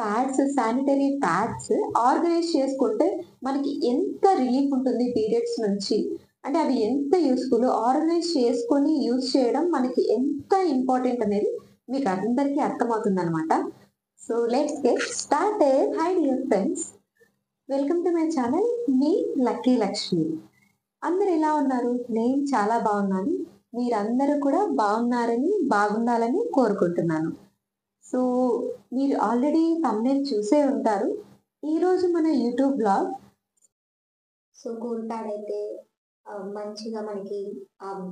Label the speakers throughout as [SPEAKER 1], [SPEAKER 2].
[SPEAKER 1] Pods, sanitary pads organise చేసుకుంటే మనకి ఎంత రిలీఫ్ ఉంటుంది పీరియడ్స్ నుంచి. అంటే అవి ఎంత యూజ్‌ఫుల్ ఆర్గనైజ్ చేసుకొని యూజ్ చేయడం మనకి ఎంత ఇంపార్టెంట్ అనేది మీకందరికీ అర్థమవుతుందనమాట. So let's get started. Hi dear friends. Welcome to my channel. మీ లక్కీ లక్ష్మి. అందరూ ఎలా ఉన్నారు? నేను చాలా బాగున్నాను. మీరందరూ కూడా బాగున్నారని, బాగుండాలని కోరుకుంటున్నాను. సో, మీరు ఆల్రెడీ థంబ్‌నెయిల్ చూసే ఉంటారు. ఈరోజు మన YouTube vlog.
[SPEAKER 2] So cool pad అయితే మంచిగా మనకి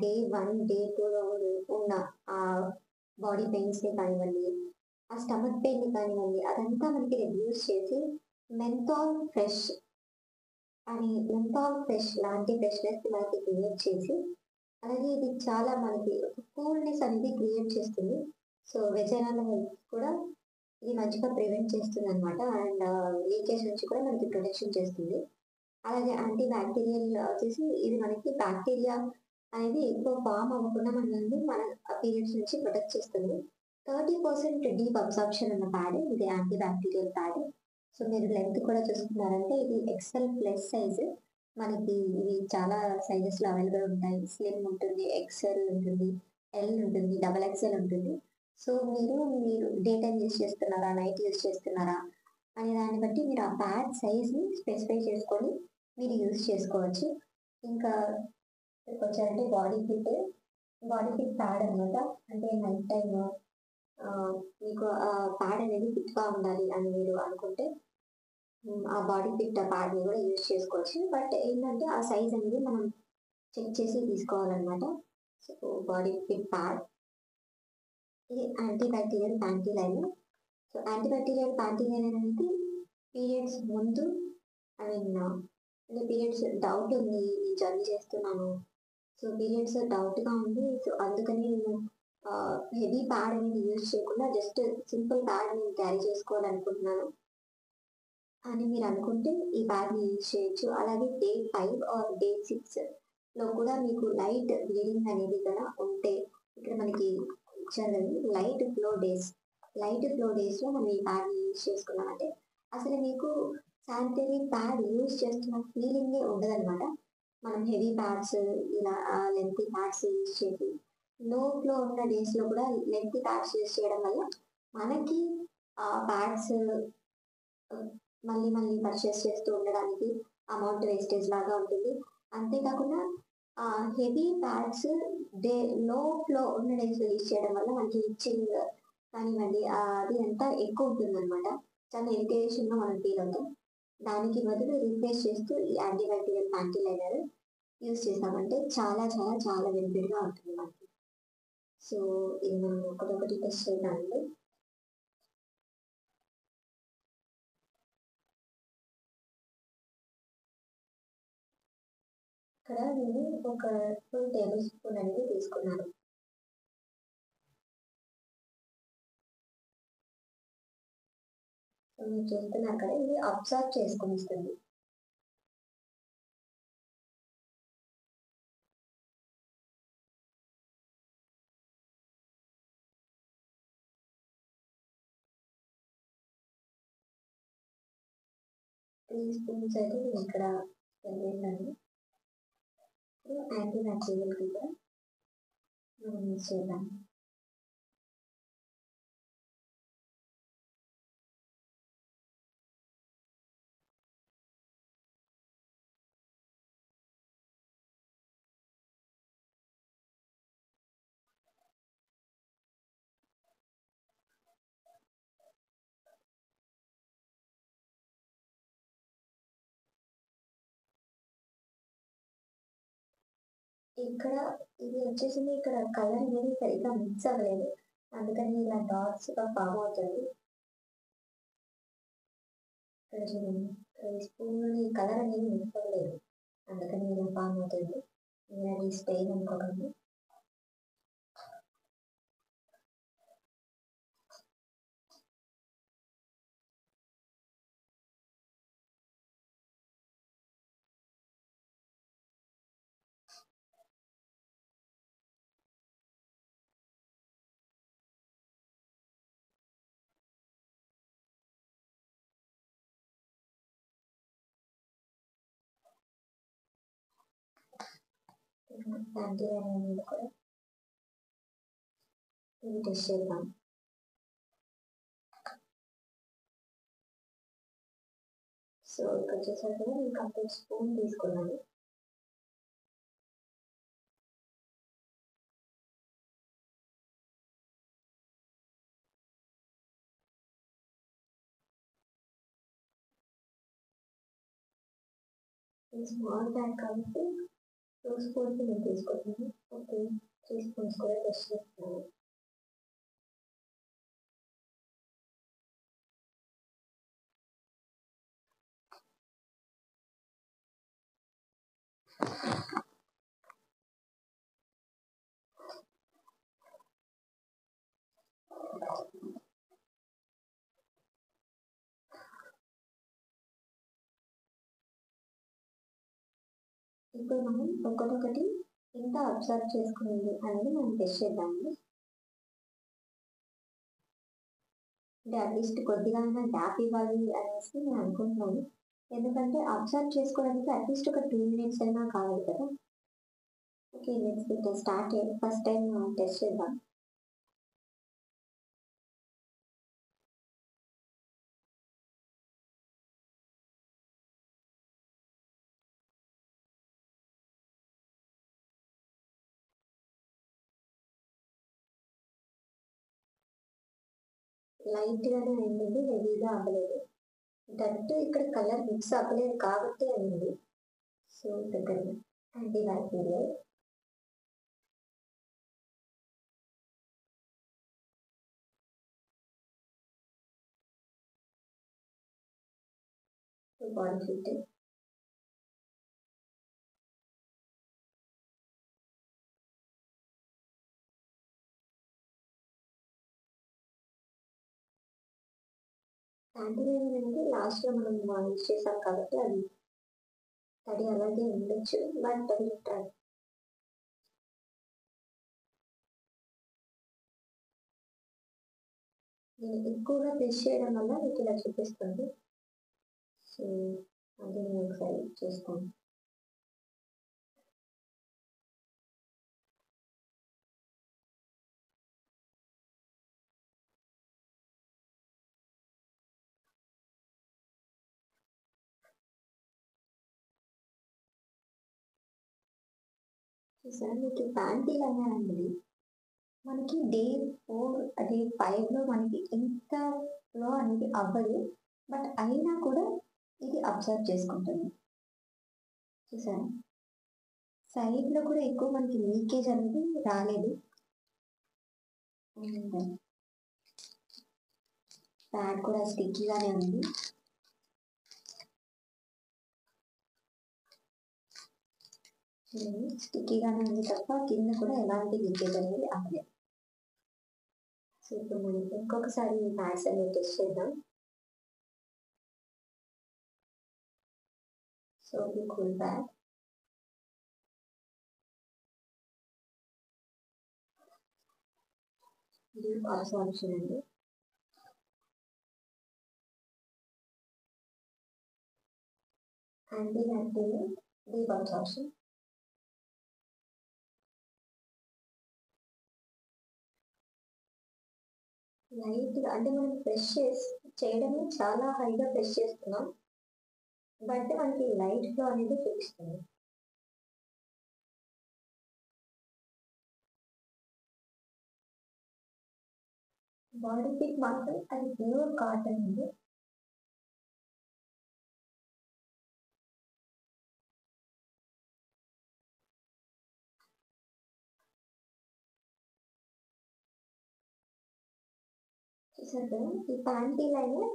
[SPEAKER 2] డే 1, డే 2లో ఉన్న బాడీ పెయిన్స్‌ని కానివ్వండి, ఆ స్టమక్ పెయిన్‌ని కానివ్వండి, అదంతా మనకి రెడ్యూస్ చేసి మెంథాల్ ఫ్రెష్ లాంటి ఫ్రెష్‌నెస్‌ని మనకి క్రియేట్ చేసి, అలాగే ఇది చాలా మనకి ఒక కూల్‌నెస్ అనేది క్రియేట్ చేస్తుంది. సో వెజైనల్ హెల్త్ కూడా ఇది మంచిగా ప్రివెంట్ చేస్తుందనమాట. అండ్ లీకేజ్ నుంచి కూడా మనకి ప్రొటెక్షన్ చేస్తుంది. అలాగే యాంటీ బ్యాక్టీరియల్ వచ్చేసి ఇది మనకి బ్యాక్టీరియా అనేది ఎక్కువ ఫామ్ అవ్వకుండా మనల్ని మన పీరియడ్స్ నుంచి ప్రొటెక్ట్ చేస్తుంది. 30% డీప్ అబ్సార్ప్షన్ ఉన్న ప్యాడ్ ఇది యాంటీ బ్యాక్టీరియల్ ప్యాడ్. సో మీరు లెంత్ కూడా చూసుకున్నారంటే ఇది ఎక్స్ఎల్ ప్లస్ సైజ్. మనకి ఇవి చాలా సైజెస్‌లో అవైలబుల్ ఉంటాయి. స్లిమ్ ఉంటుంది, ఎక్స్ఎల్ ఉంటుంది, ఎల్ ఉంటుంది, డబుల్ ఎక్స్ఎల్ ఉంటుంది. సో మీరు డే టైమ్ యూజ్ చేస్తున్నారా? నైట్ యూజ్ చేస్తున్నారా? అనే దాన్ని బట్టి మీరు ఆ ప్యాడ్ సైజ్‌ని స్పెసిఫై చేసుకొని మీరు యూజ్ చేసుకోవచ్చు. ఇంకా ఇక్కడికొచ్చారంటే బాడీ ఫిట్ ప్యాడ్ అనమాట. అంటే నైట్ టైమ్ మీకు ప్యాడ్ అనేది ఫిట్‌గా ఉండాలి అని మీరు అనుకుంటే ఆ బాడీ ఫిట్ ప్యాడ్‌ని కూడా యూజ్ చేసుకోవచ్చు. బట్ ఏంటంటే ఆ సైజ్ అనేది మనం చెక్ చేసి తీసుకోవాలనమాట. సో బాడీ ఫిట్ ప్యాడ్ ఇది anti bacterial panty liner. So anti bacterial panty liner అనేది పీరియడ్స్ ముందు ఐ మీన్ అంటే పీరియడ్స్ డౌట్ ఉంది. నేను జర్నీ చేస్తున్నాను. సో పీరియడ్స్ డౌట్‌గా ఉంది. సో అందుకని నేను హెవీ ప్యాడ్ అనేది యూజ్ చేయకుండా జస్ట్ సింపుల్ ప్యాడ్ నేను క్యారీ చేసుకోవాలనుకుంటున్నాను అని మీరు అనుకుంటే ఈ ప్యాడ్‌ని యూజ్ చేయొచ్చు. అలాగే డే 5 ఆర్ డే 6లో కూడా మీకు లైట్ బ్లీడింగ్ అనేది గన ఉంటే ఇక్కడ మనకి ఇచ్చారు కదండీ లైట్ ఫ్లో డేస్‌లో మనం ఈ ప్యాడ్‌ని యూజ్ చేసుకున్నామంటే అసలు మీకు శానిటరీ ప్యాడ్ యూజ్ చేస్తున్న ఫీలింగే ఉండదనమాట. మనం హెవీ ప్యాడ్స్ ఇలా లెంతీ ప్యాడ్స్ యూజ్ చేసి లో ఫ్లో ఉన్న డేస్‌లో కూడా లెంతీ ప్యాడ్స్ యూజ్ చేయడం వల్ల మనకి ఆ ప్యాడ్స్ మళ్ళీ మళ్ళీ పర్చేస్ చేస్తూ ఉండడానికి అమౌంట్ వేస్టేజ్ లాగా ఉంటుంది. అంతేకాకుండా హెవీ ప్యాడ్స్ లో ఫ్లో ఉన్న డేస్‌లో యూజ్ చేయడం వల్ల మనకి ఇచ్చింగ్ కానివ్వండి అది అంతా ఎక్కువ ఉంటుందనమాట. చాలా ఇరిటేషన్‌గా మనం ఫీల్ అవుతాం. దానికి బదులు రీప్లేస్ చేస్తూ ఈ anti bacterial panty liner use చేసామంటే చాలా చాలా చాలా బెనిఫిట్‌గా ఉంటుంది మనకి. సో ఇది మనం ఒకటొకటి టెస్ట్ చేద్దామండి. ఇక్కడ నేను ఒక 2 టేబుల్ స్పూన్ అనేది తీసుకున్నాను. సో మీరు చూస్తున్నారు కదా ఇది అబ్జర్వ్ చేసుకొని ఇస్తుంది. త్రీ స్పూన్స్ అయితే నేను ఇక్కడ వేసాను. యాంటీ బ్యాక్టీరియల్ కూడా మనం యూజ్ చేద్దాం. ఇక్కడ ఇది వచ్చేసింది. ఇక్కడ కలర్ అనేది సరిగ్గా మిక్స్ అవ్వలేదు. అందుకని ఇలా డాట్స్‌గా ఫామ్ అవుతుంది. ఇక్కడ చూడండి. ఈ స్పూన్‌లోని కలర్ అనేది మిక్స్ అవ్వలేదు. అందుకని ఇలా ఫామ్ అవుతుంది. అది స్టెయిన్ అనుకోకండి. శానిటరీ అనేది కూడా ఇది టెస్ట్ చేద్దాం. సో ఇక్కడ చూసారు కదా, నేను కంప్లీట్ స్పూన్ తీసుకున్నాను. ఇది స్మాల్ బ్యాగ్ కాబట్టి 2 స్పూన్స్ నేను తీసుకుంటున్నాను. ఓకే, 3 స్పూన్స్ కూడా టెస్ట్ చేస్తున్నాను. ఇప్పుడు మనం ఒక్కొక్కటి ఎంత అబ్జర్వ్ చేసుకునేది అనేది మనం టెస్ట్ చేద్దామండి. అంటే అట్లీస్ట్ కొద్దిగా అయినా గ్యాప్ ఇవ్వాలి అనేసి నేను అనుకుంటున్నాను. ఎందుకంటే అబ్జర్వ్ చేసుకోవడానికి అట్లీస్ట్ ఒక 2 మినిట్స్ అయినా కావాలి కదా. Okay, let's start. First time test చేద్దాం. లైట్గానే అయింది, హెవీగా అవ్వలేదు. దట్టు ఇక్కడ కలర్ మిక్స్ అవ్వలేదు కాబట్టి అయింది. సో దగ్గర anti bacterial. Body fit. Sanitary అనేది లాస్ట్లో మనం యూజ్ చేసాం కాబట్టి అది తడి అలాగే ఉండొచ్చు, బట్ అది ట్రై. నేను ఎక్కువగా ప్రెస్ చేయడం వల్ల మీకు ఇలా చూపిస్తుంది. సో అది నేను ఒకసారి చూస్తాను. చూసారా, మీకు ప్యాంటీ లైనర్ అనేది మనకి డే 4 అది 5లో మనకి ఇంత ఫ్లో అనేది అవ్వదు, బట్ అయినా కూడా ఇది అబ్జర్వ్ చేసుకుంటుంది. చూసారా, సైడ్లో కూడా ఎక్కువ మనకి లీకేజ్ అనేది రాలేదు. అండ్ ప్యాడ్ కూడా స్టిక్కీగానే ఉంది. స్టిక్కీగానే ఉంది తప్ప కింద కూడా ఎలాంటి లీకేజ్ అనేది అవ్వలేదు. సో ఇప్పుడు మనం ఇంకొకసారి ప్యాడ్స్ అనేది టెస్ట్ చేద్దాం. సో ఈ కూల్ ప్యాడ్. ఇది అబ్జర్ప్షన్ అండి. Anti bacterial deep absorption. లైట్గా అంటే మనం ప్రెస్ చేయడమే చాలా హైగా ప్రెస్ చేస్తున్నాం, బట్ మనకి లైట్ ఫ్లో అనేది చూపిస్తుంది. బాడీ ఫిట్ మాత్రం అది ప్యూర్ కాటన్ ఉంది. చూసారు, ఈ ప్యాంటీ లైనర్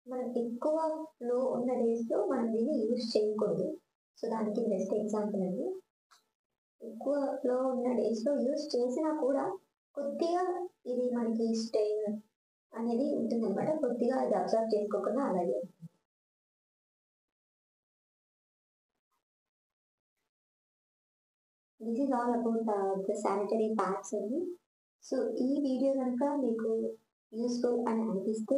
[SPEAKER 2] మనం ఎక్కువ ఫ్లో ఉన్న డేస్లో మనం దీన్ని యూజ్ చేయకూడదు. సో దానికి బెస్ట్ ఎగ్జాంపుల్ అండి. ఎక్కువ ఫ్లో ఉన్న డేస్లో యూజ్ చేసినా కూడా కొద్దిగా ఇది మనకి స్టెయిన్ అనేది ఉంటుంది అనమాట. కొద్దిగా అది అబ్జర్వ్ చేసుకోకుండా అలాగే. This is all about the sanitary pads అండి. సో ఈ వీడియో కనుక మీకు యూస్ఫుల్ అని అనిపిస్తే,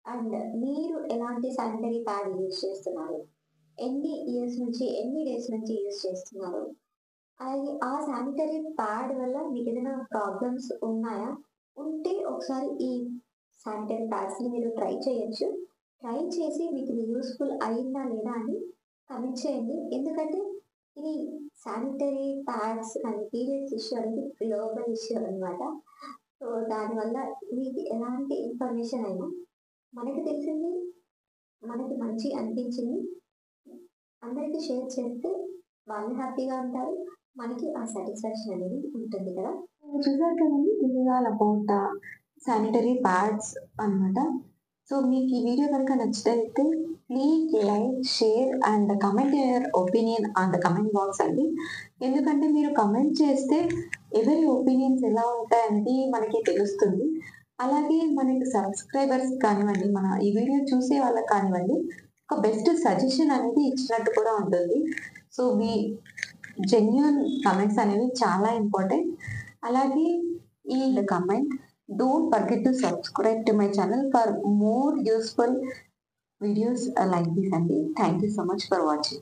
[SPEAKER 2] అండ్ మీరు ఎలాంటి శానిటరీ ప్యాడ్ యూజ్ చేస్తున్నారు, ఎన్ని ఇయర్స్ నుంచి ఎన్ని డేస్ నుంచి యూజ్ చేస్తున్నారు, అది ఆ శానిటరీ ప్యాడ్ వల్ల మీకు ఏదైనా ప్రాబ్లమ్స్ ఉన్నాయా? ఉంటే ఒకసారి ఈ శానిటరీ ప్యాడ్స్‌ని మీరు ట్రై చేయొచ్చు. ట్రై చేసి మీకు ఇది యూజ్‌ఫుల్ అయిందా లేదా అని కమెంట్ చేయండి. ఎందుకంటే ఇది sanitary pads and periods issue అనేది గ్లోబల్ ఇష్యూ అన్నమాట. సో, దానివల్ల మీకు ఎలాంటి ఇన్ఫర్మేషన్ అయినా మనకి తెలిసింది, మనకి మంచి అనిపించింది అందరికి షేర్ చేస్తే వాళ్ళు హ్యాపీగా ఉంటారు. మనకి ఆ సాటిస్ఫాక్షన్ అనేది ఉంటుంది కదా!
[SPEAKER 1] చూసారు కదండి, this is all about sanitary pads అన్నమాట. సో మీకు ఈ వీడియో కనుక నచ్చితే please like, share and comment your opinion on the comment box అండి. ఎందుకంటే మీరు కమెంట్ చేస్తే ఎవరి ఒపీనియన్స్ ఎలా ఉంటాయనేది మనకి తెలుస్తుంది. అలాగే మనకి సబ్స్క్రైబర్స్ కానివ్వండి, మన ఈ వీడియో చూసే వాళ్ళకి కానివ్వండి, ఒక బెస్ట్ సజెషన్ అనేది ఇచ్చినట్టు కూడా ఉంటుంది. సో మీ జెన్యూన్ కమెంట్స్ అనేవి చాలా ఇంపార్టెంట్. అలాగే ఈ comment, don't forget to subscribe to my channel for more useful videos like this, and thank you so much for watching.